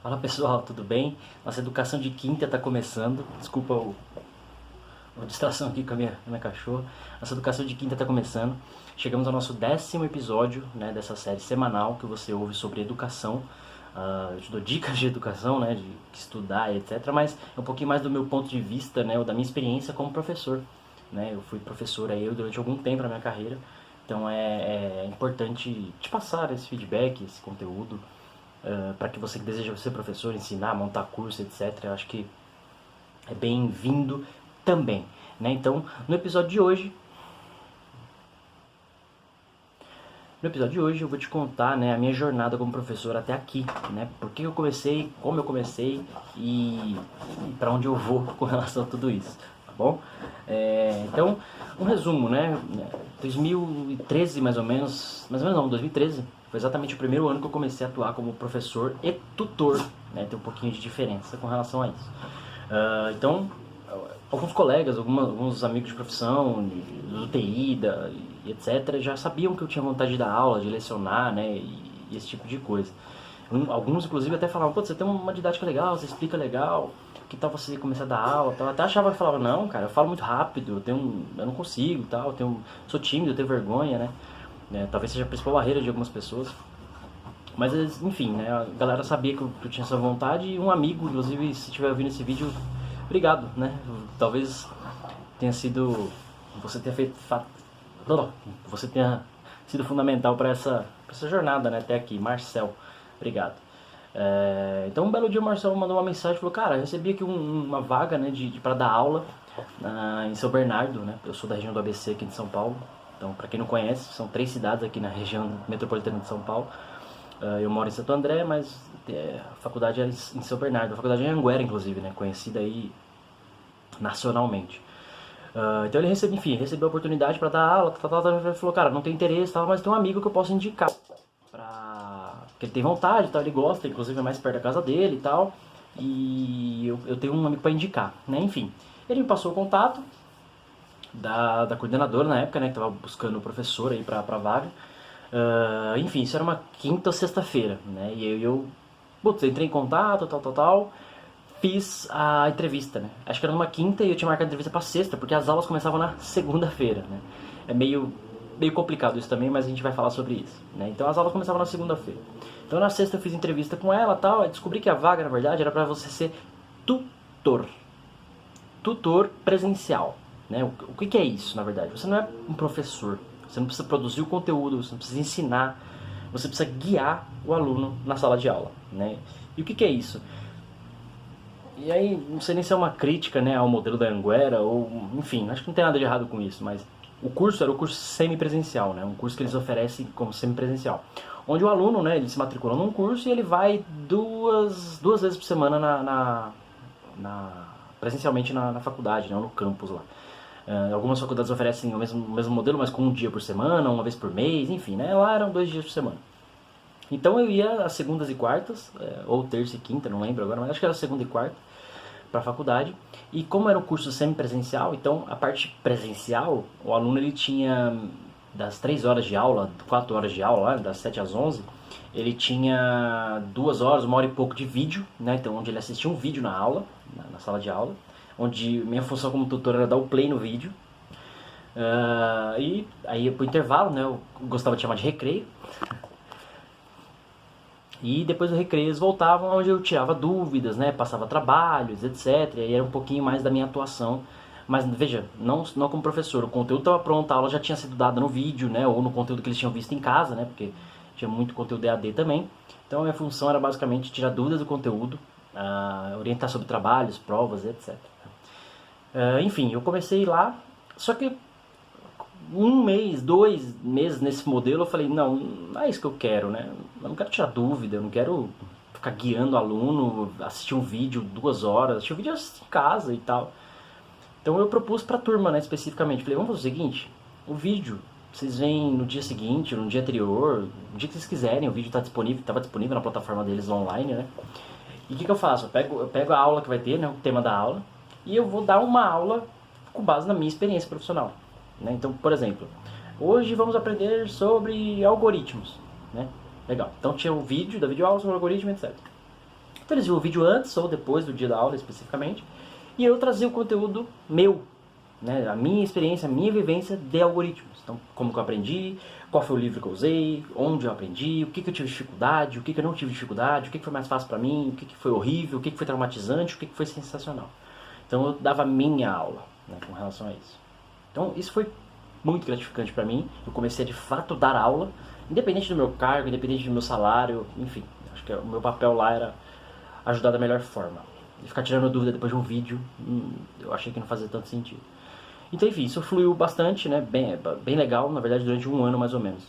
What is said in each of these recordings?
Fala pessoal, tudo bem? Nossa educação de quinta está começando. Desculpa a distração aqui com a minha cachorra. Nossa educação de quinta está começando. Chegamos ao nosso 10º episódio, né, dessa série semanal que você ouve sobre educação. Eu te dou dicas de educação, né, de estudar e etc. Mas é um pouquinho mais do meu ponto de vista, né, ou da minha experiência como professor. Né? Eu fui professor aí durante algum tempo na minha carreira. Então é importante te passar esse feedback, esse conteúdo. Para que você que deseja ser professor, ensinar, montar curso, etc. Eu acho que é bem-vindo também, né? Então, no episódio de hoje eu vou te contar, né, a minha jornada como professor até aqui, né? Por que eu comecei, como eu comecei e para onde eu vou com relação a tudo isso, tá bom? Então, um resumo, né? 2013 mais ou menos não, 2013 foi exatamente o primeiro ano que eu comecei a atuar como professor e tutor, né? Tem um pouquinho de diferença com relação a isso. Então, alguns colegas, alguns amigos de profissão, do TI, e etc., já sabiam que eu tinha vontade de dar aula, de lecionar, né? E esse tipo de coisa. Alguns, inclusive, até falavam: pô, você tem uma didática legal, você explica legal, que tal você começar a dar aula? Tal. Até achava que falava: não, cara, eu falo muito rápido, eu não consigo, tal, sou tímido, eu tenho vergonha, né? Talvez seja a principal barreira de algumas pessoas. Mas, enfim, né, a galera sabia que eu tinha essa vontade. E um amigo, inclusive, se estiver ouvindo esse vídeo, obrigado, né? Talvez tenha sido... Você tenha sido fundamental para essa jornada, né, até aqui. Marcel, obrigado. Então, um belo dia o Marcel mandou uma mensagem e falou: cara, eu recebi aqui uma vaga, né, para dar aula em São Bernardo, né? Eu sou da região do ABC aqui de São Paulo. Então, para quem não conhece, são 3 cidades aqui na região metropolitana de São Paulo. Eu moro em Santo André, mas a faculdade é em São Bernardo. A faculdade é em Anguera, inclusive, né? Conhecida aí nacionalmente. Então ele recebeu a oportunidade para dar aula. Ele falou: cara, não tem interesse, mas tem um amigo que eu posso indicar. Porque ele tem vontade, ele gosta, inclusive é mais perto da casa dele e tal. E eu tenho um amigo para indicar, né? Enfim, ele me passou o contato da coordenadora na época, né? Que estava buscando o professor aí para a vaga. Enfim, isso era uma quinta ou sexta-feira, né? E eu entrei em contato, tal. Fiz a entrevista, né? Acho que era numa quinta e eu tinha marcado a entrevista pra sexta, porque as aulas começavam na segunda-feira, né? É meio complicado isso também, mas a gente vai falar sobre isso, né? Então as aulas começavam na segunda-feira. Então na sexta eu fiz entrevista com ela e tal, e descobri que a vaga, na verdade, era pra você ser tutor presencial, né? O que é isso, na verdade? Você não é um professor, você não precisa produzir o conteúdo, você não precisa ensinar, você precisa guiar o aluno na sala de aula, né? E o que é isso? E aí, não sei nem se é uma crítica, né, ao modelo da Anguera, ou, enfim, acho que não tem nada de errado com isso, mas o curso era o curso semipresencial, né, um curso que eles oferecem como semipresencial, onde o aluno, né, ele se matricula num curso e ele vai duas vezes por semana presencialmente na faculdade, né, ou no campus lá. Algumas faculdades oferecem o mesmo modelo, mas com um dia por semana, uma vez por mês, enfim, né, lá eram 2 dias por semana. Então eu ia às segundas e quartas, ou terça e quinta, não lembro agora, mas acho que era segunda e quarta, para a faculdade. E como era um curso semipresencial, então a parte presencial, o aluno ele tinha das 3 horas de aula, 4 horas de aula, das 7 às 11, ele tinha 2 horas, 1 hora e pouco de vídeo, né? Então onde ele assistia um vídeo na aula, na sala de aula, onde minha função como tutor era dar o play no vídeo. E aí pro intervalo, né, eu gostava de chamar de recreio. E depois do recreio eles voltavam, onde eu tirava dúvidas, né, passava trabalhos, etc. E aí era um pouquinho mais da minha atuação. Mas veja, não como professor, o conteúdo estava pronto, a aula já tinha sido dada no vídeo, né, ou no conteúdo que eles tinham visto em casa, né, porque tinha muito conteúdo EAD também. Então a minha função era basicamente tirar dúvidas do conteúdo, orientar sobre trabalhos, provas, etc. Enfim, eu comecei lá, só que 1 mês, 2 meses nesse modelo, eu falei: não é isso que eu quero, né? Eu não quero tirar dúvida, eu não quero ficar guiando o aluno, assistir um vídeo 2 horas, assistir um vídeo em casa e tal. Então eu propus pra turma, né, especificamente. Falei: vamos fazer o seguinte, o vídeo vocês veem no dia seguinte, no dia anterior, no dia que vocês quiserem, o vídeo estava disponível na plataforma deles online, né? E o que eu faço? Eu pego a aula que vai ter, né, o tema da aula, e eu vou dar uma aula com base na minha experiência profissional. Né? Então, por exemplo, hoje vamos aprender sobre algoritmos, né? Legal. Então tinha um vídeo da videoaula sobre algoritmo, etc. Então eles viam o vídeo antes ou depois do dia da aula especificamente, e eu trazia o conteúdo meu, né, a minha experiência, a minha vivência de algoritmos. Então, como que eu aprendi, qual foi o livro que eu usei, onde eu aprendi, o que eu tive dificuldade, o que eu não tive dificuldade, o que foi mais fácil para mim, o que foi horrível, o que foi traumatizante, o que foi sensacional. Então eu dava a minha aula, né, com relação a isso. Então isso foi muito gratificante para mim. Eu comecei a de fato dar aula, independente do meu cargo, independente do meu salário, enfim. Acho que o meu papel lá era ajudar da melhor forma. E ficar tirando dúvida depois de um vídeo, eu achei que não fazia tanto sentido. Então, enfim, isso fluiu bastante, né? Bem legal, na verdade, durante um ano mais ou menos.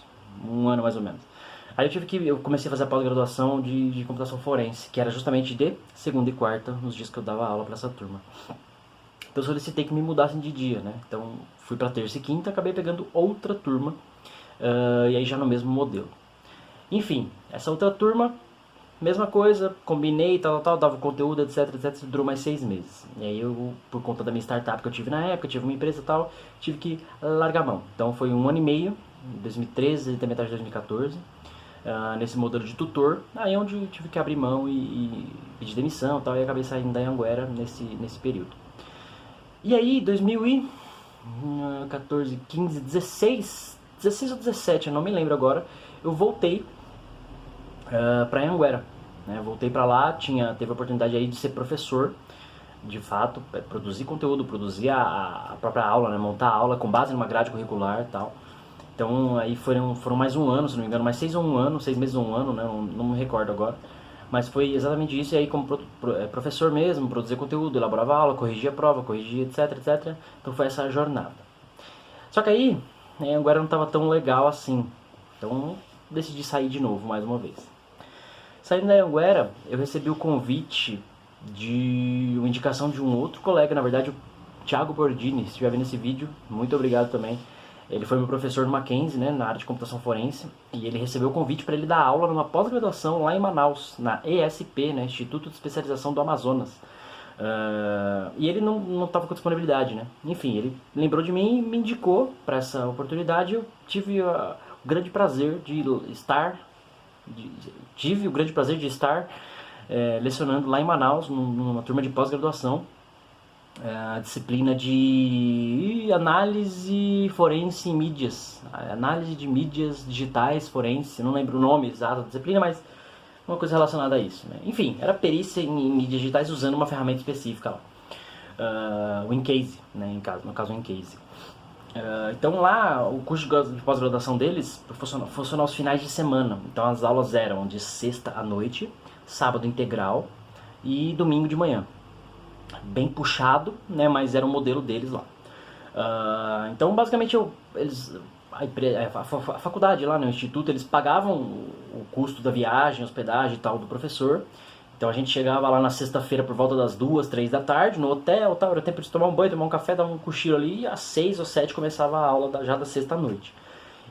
Aí eu comecei a fazer a pós-graduação de computação forense, que era justamente de segunda e quarta, nos dias que eu dava aula para essa turma. Então eu solicitei que me mudassem de dia, né? Então fui para terça e quinta, acabei pegando outra turma, e aí já no mesmo modelo. Enfim, essa outra turma, mesma coisa, combinei, dava conteúdo, etc, durou mais 6 meses. E aí eu, por conta da minha startup que eu tive na época, tive uma empresa e tal, tive que largar a mão. Então foi um ano e meio, 2013 até metade de 2014, nesse modelo de tutor, aí é onde eu tive que abrir mão e pedir demissão e tal, e acabei saindo da Anhanguera nesse período. E aí, 2014, 15, 16 ou 17, eu não me lembro agora, eu voltei para Anhanguera, né? Voltei para lá, teve a oportunidade aí de ser professor, de fato, produzir conteúdo, produzir a própria aula, né? Montar a aula com base numa grade curricular e tal. Então aí foram mais um ano, se não me engano, mais 6 meses ou um ano, né? Não me recordo agora. Mas foi exatamente isso, e aí como professor mesmo, produzir conteúdo, elaborava aula, corrigia a prova, corrigia etc. Então foi essa jornada. Só que aí, agora não estava tão legal assim. Então decidi sair de novo, mais uma vez. Saindo da Anhanguera, eu recebi o convite de uma indicação de um outro colega, na verdade o Thiago Bordini, se estiver vendo esse vídeo, muito obrigado também. Ele foi meu professor no Mackenzie, né, na área de computação forense, e ele recebeu o convite para ele dar aula numa pós-graduação lá em Manaus, na ESP, né, Instituto de Especialização do Amazonas. E ele não estava com disponibilidade, né? Enfim, ele lembrou de mim e me indicou para essa oportunidade. Eu tive o grande prazer de estar lecionando lá em Manaus, numa turma de pós-graduação, a disciplina de análise forense em mídias, análise de mídias digitais forense, não lembro o nome exato da disciplina, mas uma coisa relacionada a isso, né? Enfim, era perícia em mídias digitais usando uma ferramenta específica lá, o Incase, né? No caso o Incase. Então lá, o curso de pós-graduação deles funciona aos finais de semana. Então as aulas eram de sexta à noite, sábado integral e domingo de manhã. Bem puxado, né, mas era o modelo deles lá. Então basicamente a faculdade lá, no instituto, eles pagavam o custo da viagem, hospedagem e tal do professor. Então a gente chegava lá na sexta-feira por volta das 2, 3 da tarde no hotel, tal, era tempo de tomar um banho, tomar um café, dar um cochilo ali, e às 6 ou 7 começava a aula já da sexta à noite.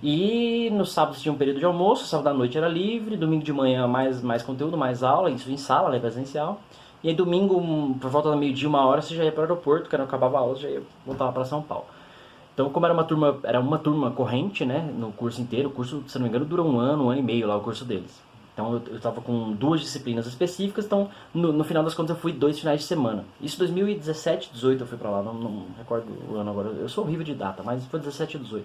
E no sábado tinha um período de almoço, sábado à noite era livre, domingo de manhã mais conteúdo, mais aula, isso em sala, né, presencial. E aí domingo, por volta da meio-dia, 1 hora, você já ia para o aeroporto, quando acabava a aula, já ia voltar para São Paulo. Então, como era uma turma corrente, né, no curso inteiro, o curso, se não me engano, dura um ano e meio lá, o curso deles. Então eu estava com 2 disciplinas específicas, então no final das contas eu fui 2 finais de semana. Isso 2017, 18 eu fui pra lá, não recordo o ano agora, eu sou horrível de data, mas foi 17 e 18.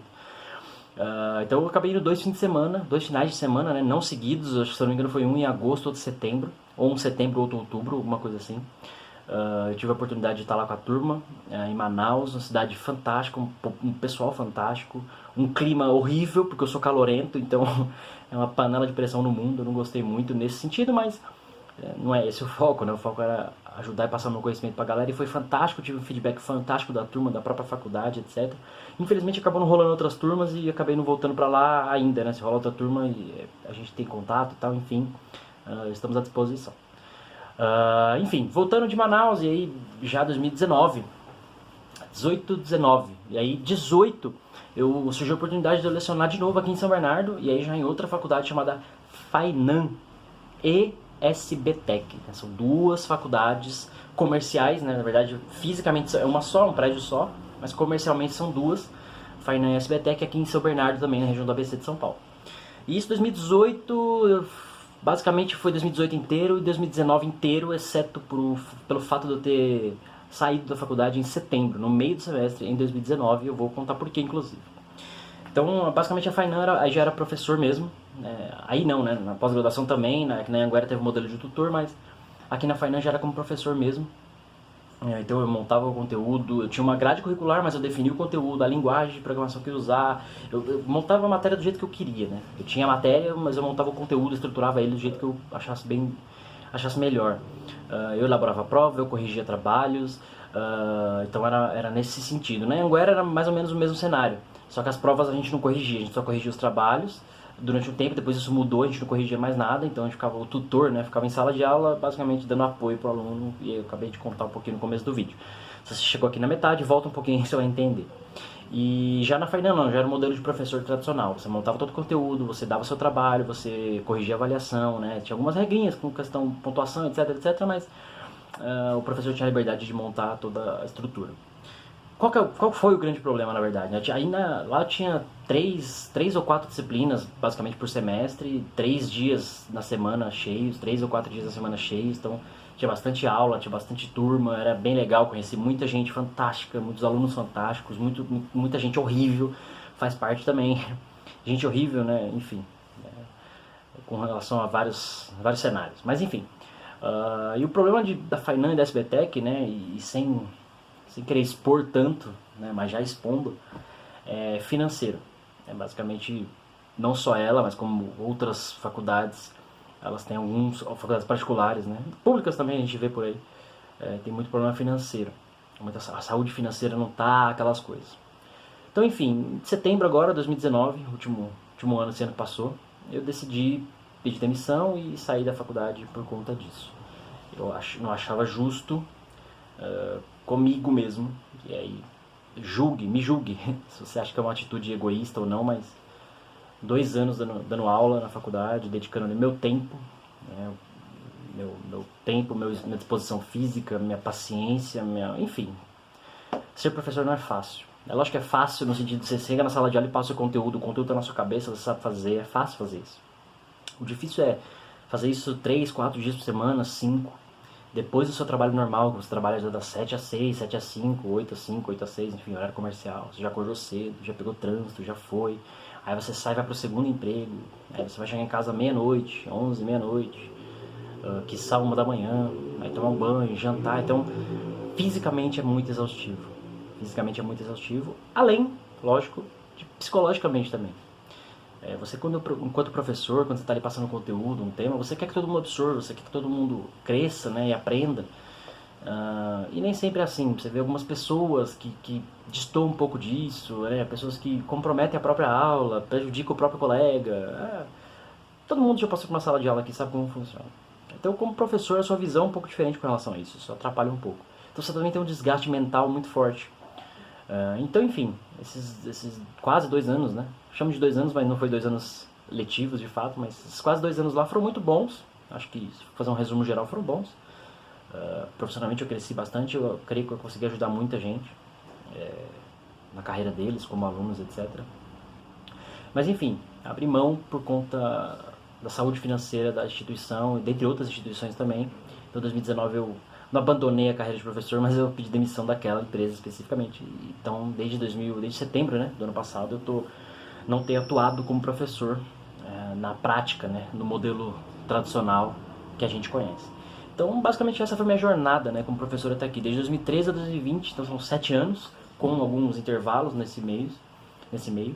Então eu acabei indo 2 fins de semana, 2 finais de semana, né, não seguidos, acho que se não me engano foi um em agosto, outro em setembro, ou um setembro, outro em outubro, alguma coisa assim. Eu tive a oportunidade de estar lá com a turma, em Manaus, uma cidade fantástica, um pessoal fantástico, um clima horrível, porque eu sou calorento, então é uma panela de pressão no mundo, eu não gostei muito nesse sentido, mas não é esse o foco, né? O foco era ajudar e passar meu conhecimento pra galera, e foi fantástico, tive um feedback fantástico da turma, da própria faculdade, etc. Infelizmente acabou não rolando outras turmas e acabei não voltando pra lá ainda, né? Se rola outra turma e a gente tem contato e tal, enfim, estamos à disposição. Enfim, voltando de Manaus, e aí já 2019, 18, 19, e aí 18 surgiu a oportunidade de eu lecionar de novo aqui em São Bernardo, e aí já em outra faculdade chamada Fainan e SBTech, né? São 2 faculdades comerciais, né? Na verdade fisicamente é uma só, um prédio só, mas comercialmente são 2, Fainan e SBTech aqui em São Bernardo também, na região do ABC de São Paulo. E isso em 2018, Basicamente foi 2018 inteiro e 2019 inteiro, exceto pelo fato de eu ter saído da faculdade em setembro, no meio do semestre, em 2019, eu vou contar por quê, inclusive. Então, basicamente a Fainan aí já era professor mesmo, aí não, né, na pós-graduação também, que na Anhanguera teve um modelo de tutor, mas aqui na Fainan já era como professor mesmo. Então eu montava o conteúdo, eu tinha uma grade curricular, mas eu definia o conteúdo, a linguagem de programação que eu ia usar, eu montava a matéria do jeito que eu queria, né? Eu tinha a matéria, mas eu montava o conteúdo, estruturava ele do jeito que eu achasse melhor. Eu elaborava a prova, eu corrigia trabalhos, então era nesse sentido. Na Anhanguera era mais ou menos o mesmo cenário, só que as provas a gente não corrigia, a gente só corrigia os trabalhos durante um tempo, depois isso mudou, a gente não corrigia mais nada, então a gente ficava o tutor, né, ficava em sala de aula, basicamente dando apoio pro aluno, e eu acabei de contar um pouquinho no começo do vídeo. Se você chegou aqui na metade, volta um pouquinho, você vai entender. E já na Fainan não, já era um modelo de professor tradicional, você montava todo o conteúdo, você dava o seu trabalho, você corrigia a avaliação, né, tinha algumas regrinhas com questão de pontuação, etc, mas o professor tinha a liberdade de montar toda a estrutura. Qual foi o grande problema, na verdade? Lá tinha três ou quatro disciplinas, basicamente, por semestre, 3 dias na semana cheios, 3 ou 4 dias na semana cheios, então tinha bastante aula, tinha bastante turma, era bem legal, conheci muita gente fantástica, muitos alunos fantásticos, muita gente horrível, faz parte também, gente horrível, né, enfim, com relação a vários cenários, mas enfim. E o problema da Fainan e da SBTech, né, e sem querer expor tanto, né, mas já expondo, é financeiro. Basicamente, não só ela, mas como outras faculdades, elas têm faculdades particulares, né, públicas também a gente vê por aí, tem muito problema financeiro. A saúde financeira não tá aquelas coisas. Então, enfim, em setembro agora, 2019, último ano, esse ano que passou, eu decidi pedir demissão e sair da faculdade por conta disso. Eu não achava justo comigo mesmo, e aí me julgue se você acha que é uma atitude egoísta ou não, mas 2 anos dando aula na faculdade, dedicando meu tempo, né, meu tempo, minha disposição física, minha paciência, enfim, ser professor não é fácil. É lógico que é fácil no sentido de você chega na sala de aula e passa o conteúdo tá na sua cabeça, você sabe fazer, é fácil fazer isso. O difícil é fazer isso 3, 4 dias por semana, 5, depois do seu trabalho normal, você trabalha das 7 às 6, 7 às 5, 8 às 5, 8 às 6, enfim, horário comercial. Você já acordou cedo, já pegou trânsito, já foi. Aí você sai e vai pro segundo emprego. Aí você vai chegar em casa meia-noite, 11, meia-noite, quiçá 1 da manhã. Aí tomar um banho, jantar. Então, fisicamente é muito exaustivo. Além, lógico, de psicologicamente também. Você, enquanto professor, quando você está ali passando conteúdo, um tema, você quer que todo mundo absorva, você quer que todo mundo cresça, né, e aprenda. E nem sempre é assim. Você vê algumas pessoas que destoam um pouco disso, né, pessoas que comprometem a própria aula, prejudicam o próprio colega. Todo mundo já passou por uma sala de aula aqui, sabe como funciona. Então, como professor, a sua visão é um pouco diferente com relação a isso, isso atrapalha um pouco. Então você também tem um desgaste mental muito forte. Então, enfim, esses quase 2 anos, né? Chamo de 2 anos, mas não foi 2 anos letivos de fato, mas esses quase 2 anos lá foram muito bons. Acho que, se fazer um resumo geral, foram bons. Profissionalmente eu cresci bastante, eu creio que eu consegui ajudar muita gente na carreira deles, como alunos, etc. Mas enfim, abri mão por conta da saúde financeira da instituição, e dentre outras instituições também. Então, em 2019 eu não abandonei a carreira de professor, mas eu pedi demissão daquela empresa especificamente. Então, desde setembro, né, do ano passado, eu não tenho atuado como professor na prática, né, no modelo tradicional que a gente conhece. Então, basicamente, essa foi a minha jornada, né, como professor até aqui, desde 2013 a 2020, então são 7 anos, com alguns intervalos nesse meio,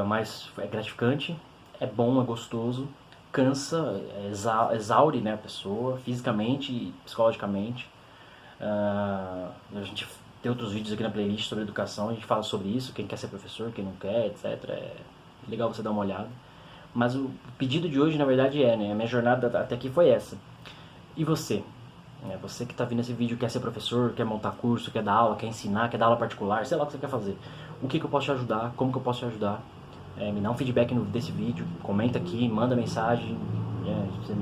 mas é gratificante, é bom, é gostoso, cansa, exaure, né, a pessoa, fisicamente e psicologicamente. A gente tem outros vídeos aqui na playlist sobre educação, a gente fala sobre isso, quem quer ser professor, quem não quer, etc. É legal você dar uma olhada. Mas o pedido de hoje, na verdade, né, a minha jornada até aqui foi essa. E você? Você que está vendo esse vídeo, quer ser professor, quer montar curso, quer dar aula, quer ensinar, quer dar aula particular, sei lá o que você quer fazer. O que eu posso te ajudar? Como que eu posso te ajudar? Me dá um feedback desse vídeo, comenta aqui, manda mensagem,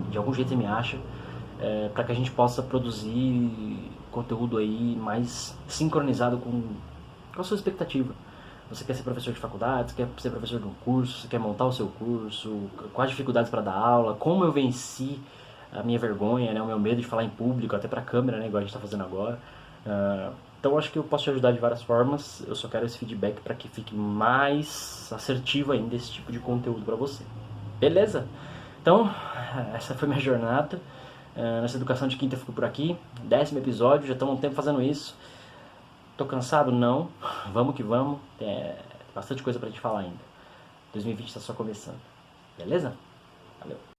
de algum jeito você me acha, para que a gente possa produzir conteúdo aí mais sincronizado com a sua expectativa. Você quer ser professor de faculdade, você quer ser professor de um curso, você quer montar o seu curso, quais dificuldades para dar aula, como eu venci a minha vergonha, né, o meu medo de falar em público, até para a câmera, né, igual a gente está fazendo agora. Então acho que eu posso te ajudar de várias formas, eu só quero esse feedback para que fique mais assertivo ainda esse tipo de conteúdo para você. Beleza? Então, essa foi minha jornada. Nessa educação de quinta eu fico por aqui. 10º episódio, já estamos um tempo fazendo isso. Tô cansado? Não. Vamos que vamos. Tem bastante coisa pra gente falar ainda. 2020 tá só começando. Beleza? Valeu.